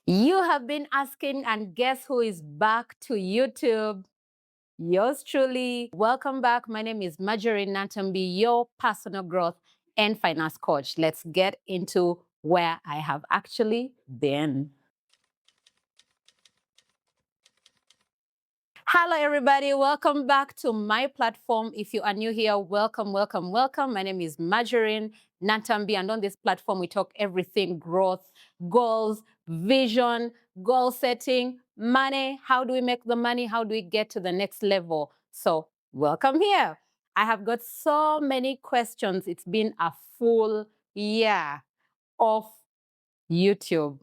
You have been asking, and guess who is back to YouTube? Yours truly. Welcome back. My name is Marjorie Natambi, your personal growth and finance coach. Let's get into where I have actually been. Hello, everybody. Welcome back to my platform. If you are new here, welcome, welcome, welcome. My name is Marjorie Natambi, and on this platform, we talk everything growth, goals, vision, goal setting, money. How do we make the money? How do we get to the next level? So, welcome here. I have got so many questions. It's been a full year of YouTube.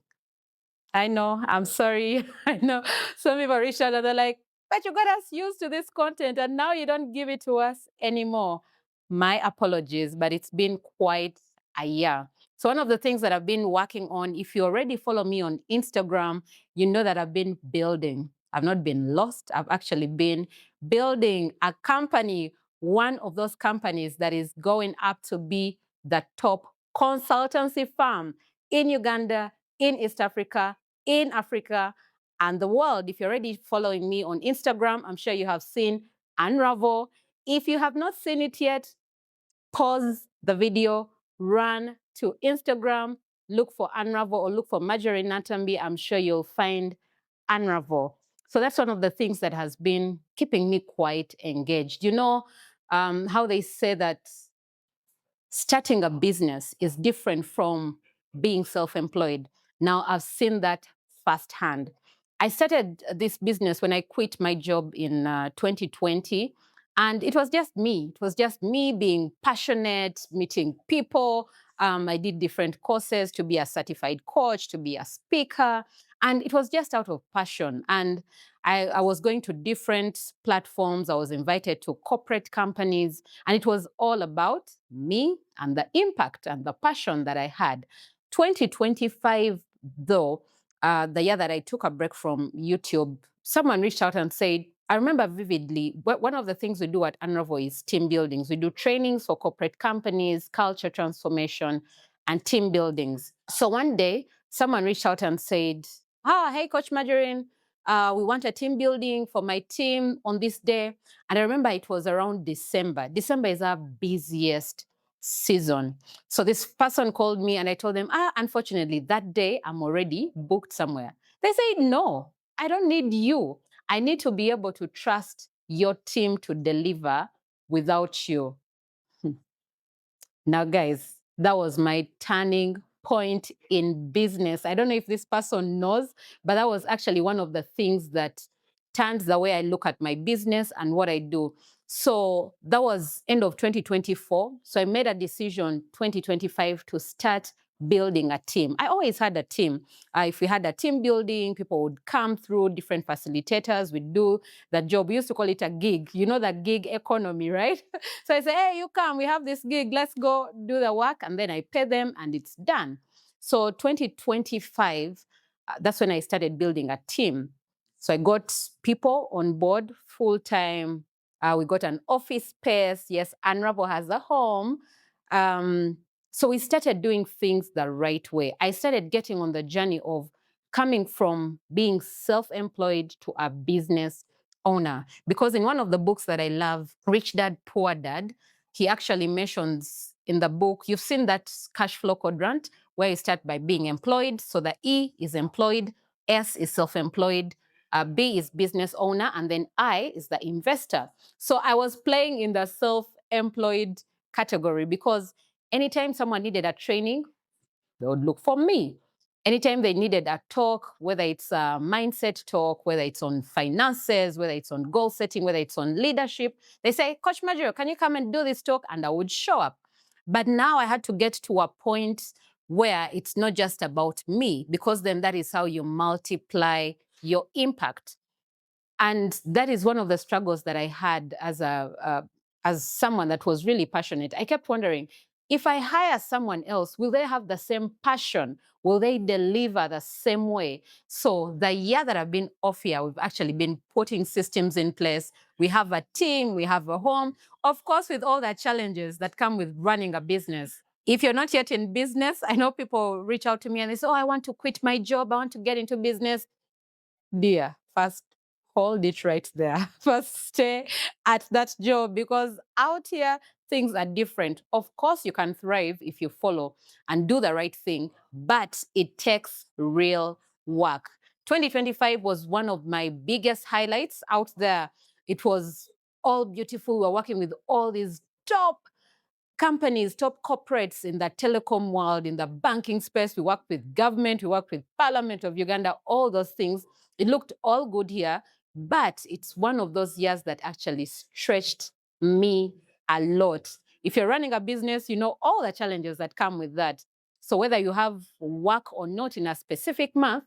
I know, I'm sorry. I know some people reach out and they're like, but you got us used to this content and now you don't give it to us anymore. My apologies, but it's been quite a year. So, one of the things that I've been working on, if you already follow me on Instagram, you know that I've been building. I've not been lost. I've actually been building a company, one of those companies that is going up to be the top consultancy firm in Uganda, in East Africa, in Africa, and the world. If you're already following me on Instagram, I'm sure you have seen Unravel. If you have not seen it yet, pause the video, run to Instagram, look for Unravel or look for Marjorie Natambi. I'm sure you'll find Unravel. So that's one of the things that has been keeping me quite engaged. You know how they say that starting a business is different from being self-employed. Now, I've seen that firsthand. I started this business when I quit my job in 2020, and it was just me. It was just me being passionate, meeting people. I did different courses to be a certified coach, to be a speaker, and it was just out of passion. And I was going to different platforms. I was invited to corporate companies, and it was all about me and the impact and the passion that I had. 2025, though, the year that I took a break from YouTube, someone reached out and said, I remember vividly, one of the things we do at Unravel is team buildings. We do trainings for corporate companies, culture transformation, and team buildings. So one day, someone reached out and said, hey, Coach Marjorie, we want a team building for my team on this day. And I remember it was around December. December is our busiest season. So this person called me and I told them, unfortunately, that day I'm already booked somewhere. They said, no, I don't need you. I need to be able to trust your team to deliver without you. Now, guys, that was my turning point in business. I don't know if this person knows, but that was actually one of the things that turned the way I look at my business and what I do. So that was end of 2024. So I made a decision 2025 to start building a team. I always had a team. If we had a team building, people would come through, different facilitators. We'd do the job. We used to call it a gig. You know, the gig economy, right? So I say, hey, you come, we have this gig, let's go do the work. And then I pay them and it's done. So 2025, that's when I started building a team. So I got people on board full time. We got an office space. Yes, Unravel has a home. So we started doing things the right way. I started getting on the journey of coming from being self-employed to a business owner. Because in one of the books that I love, Rich Dad, Poor Dad, he actually mentions in the book, you've seen that cash flow quadrant where you start by being employed. So the E is employed, S is self-employed, B is business owner, and then I is the investor. So I was playing in the self-employed category because anytime someone needed a training, they would look for me. Anytime they needed a talk, whether it's a mindset talk, whether it's on finances, whether it's on goal setting, whether it's on leadership, they say, Coach Major, can you come and do this talk? And I would show up. But now I had to get to a point where it's not just about me, because then that is how you multiply your impact. And that is one of the struggles that I had as someone that was really passionate. I kept wondering, if I hire someone else, will they have the same passion? Will they deliver the same way? So the year that I've been off here, we've actually been putting systems in place. We have a team, we have a home, of course, with all the challenges that come with running a business. If you're not yet in business, I know people reach out to me and they say, oh, I want to quit my job. I want to get into business. Dear, first hold it right there. First stay at that job, because out here, things are different. Of course, you can thrive if you follow and do the right thing, but it takes real work. 2025 was one of my biggest highlights out there. It was all beautiful. We were working with all these top companies, top corporates in the telecom world, in the banking space. We worked with government, we worked with Parliament of Uganda, all those things. It looked all good here, but it's one of those years that actually stretched me a lot. If you're running a business, you know all the challenges that come with that. So whether you have work or not in a specific month,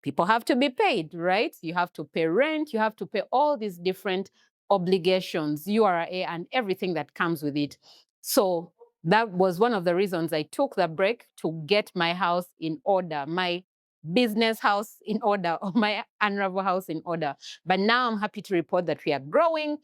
people have to be paid, right? You have to pay rent, you have to pay all these different obligations, URA, and everything that comes with it. So that was one of the reasons I took the break to get my house in order, my business house in order, or my Unravel house in order. But now I'm happy to report that we are growing.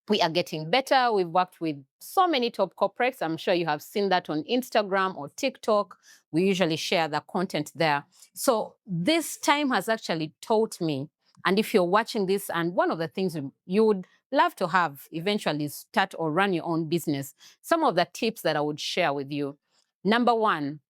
We are getting better. We've worked with so many top corporates. I'm sure you have seen that on Instagram or TikTok. We usually share the content there. So this time has actually taught me, and if you're watching this and one of the things you would love to have eventually start or run your own business, some of the tips that I would share with you. Number one,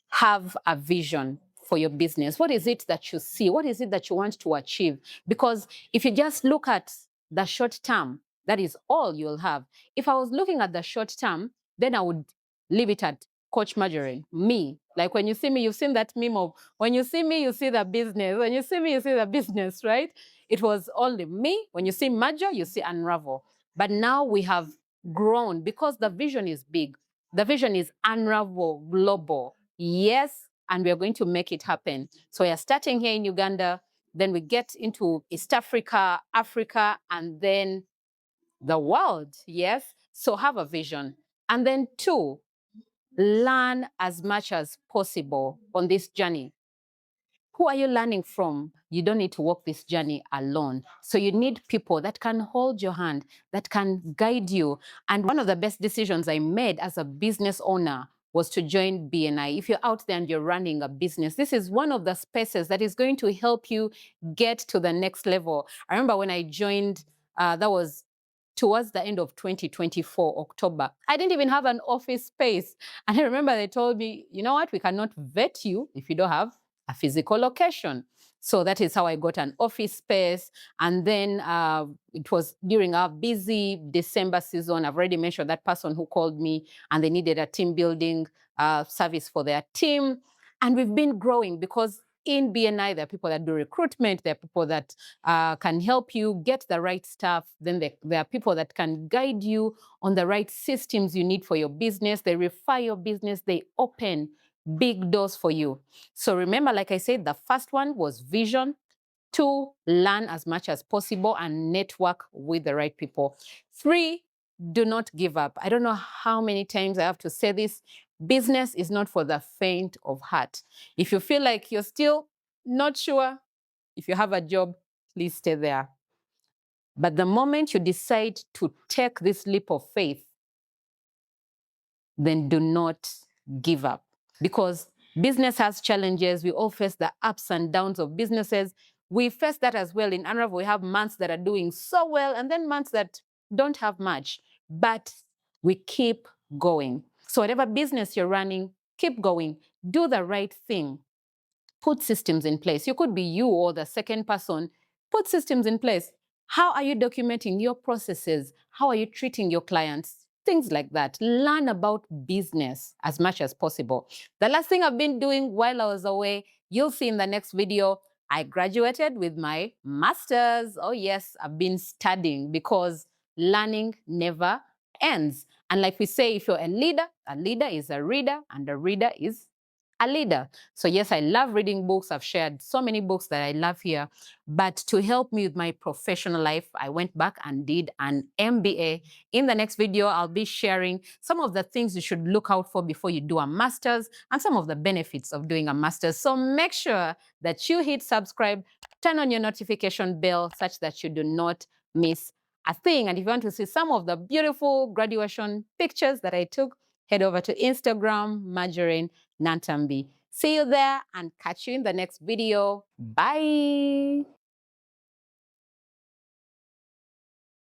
have a vision for your business. What is it that you see? What is it that you want to achieve? Because if you just look at the short term, that is all you'll have. If I was looking at the short term, then I would leave it at Coach Marjorie, me. Like when you see me, you've seen that meme of when you see me, you see the business. When you see me, you see the business, right? It was only me. When you see Major, you see Unravel. But now we have grown because the vision is big. The vision is Unravel Global. Yes, and we're going to make it happen. So we are starting here in Uganda, then we get into East Africa, Africa, and then the world. Yes, so have a vision. And then two, learn as much as possible on this journey. Who are you learning from? You don't need to walk this journey alone. So you need people that can hold your hand, that can guide you. And one of the best decisions I made as a business owner was to join BNI. If you're out there and you're running a business, this is one of the spaces that is going to help you get to the next level. I remember when I joined, that was towards the end of 2024, October. I didn't even have an office space. And I remember they told me, you know what, we cannot vet you if you don't have a physical location. So that is how I got an office space. And then it was during our busy December season. I've already mentioned that person who called me and they needed a team building service for their team. And we've been growing because in BNI, there are people that do recruitment. There are people that can help you get the right stuff. Then there are people that can guide you on the right systems you need for your business. They refine your business. They open big doors for you. So remember, like I said, the first one was vision. Two, learn as much as possible and network with the right people. Three, do not give up. I don't know how many times I have to say this. Business is not for the faint of heart. If you feel like you're still not sure if you have a job, please stay there. But the moment you decide to take this leap of faith, then do not give up. Because business has challenges. We all face the ups and downs of businesses. We face that as well. In Unravel, we have months that are doing so well and then months that don't have much. But we keep going. So whatever business you're running, keep going. Do the right thing. Put systems in place. You could be you or the second person. Put systems in place. How are you documenting your processes? How are you treating your clients? Things like that. Learn about business as much as possible. The last thing I've been doing while I was away, you'll see in the next video, I graduated with my master's. Oh yes, I've been studying because learning never ends. And like we say, if you're a leader is a reader, and a reader is a leader. So yes, I love reading books. I've shared so many books that I love here. But to help me with my professional life, I went back and did an MBA. In the next video, I'll be sharing some of the things you should look out for before you do a master's and some of the benefits of doing a master's. So make sure that you hit subscribe, turn on your notification bell such that you do not miss a thing. And if you want to see some of the beautiful graduation pictures that I took, head over to Instagram, Margarine Nantambi. See you there and catch you in the next video. Bye.